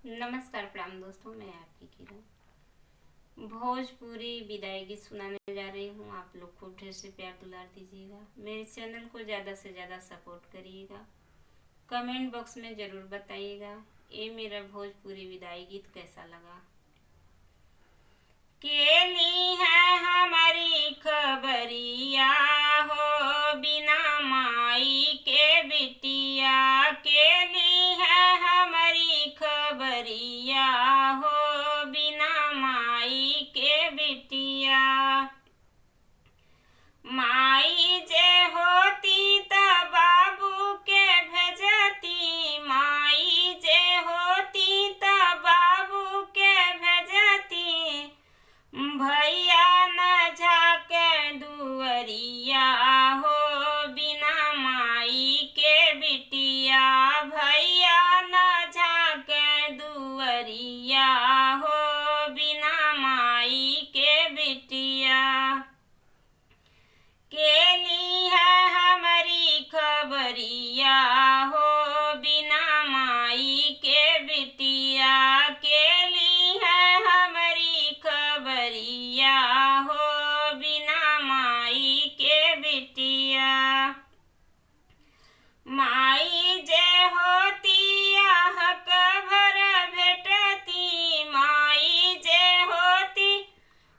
नमस्कार प्रणाम दोस्तों, मैं आपकी किरण भोजपुरी विदाई गीत सुनाने जा रही हूँ। आप लोग खूब ढेर से प्यार दुलार दीजिएगा। मेरे चैनल को ज़्यादा से ज़्यादा सपोर्ट करिएगा। कमेंट बॉक्स में ज़रूर बताइएगा ये मेरा भोजपुरी विदाई गीत कैसा लगा। केली है हमारी खबरिया हो, बिना माई के बिटिया। केली है हमारी खबरिया हो, बिना माई के बिटिया। माई जे होती त बाबू के भेजती, माई जे होती त बाबू के भेजती। भैया न झाके दुअरिया हो, बिना माई के बिटिया। भैया न झाके दुअरिया हो, बिना माई के बिटिया। केली है हमारी खबरिया हो, बिना माई के बिटिया। केली है हमारी खबरिया हो, बिना माई के बिटिया। माई जे होती हक भर भेटती, माई जे होती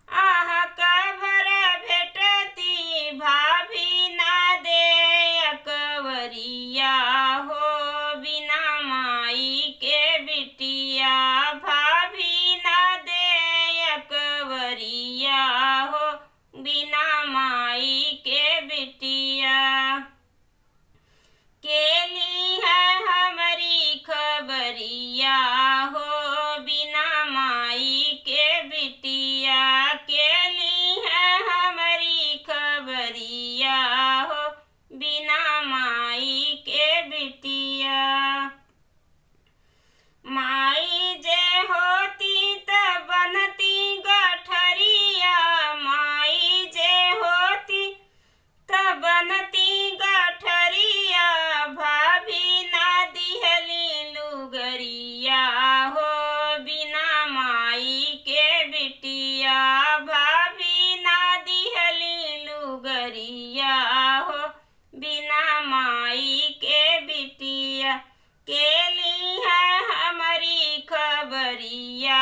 आहक भर भेटती। भाभी ना दे अकबरिया हो, बिना माई के बिटिया। भाभी ना दे अकबरिया हो, बिना माई के बिटिया। केली है हमारी खबरिया हो, बिना माई के बिटिया। केली है हमारी खबरिया हो, बिना माई के बिटिया। माई जे होती त बनती गठरिया, माई जे होती त बनती गठरिया। भाभी ना दिहली लुगरिया हो, बिना माई के बिटिया। भाभी ना दिहली लुगरिया हो, बिना माई के बिटिया। केली है हमारी खबरिया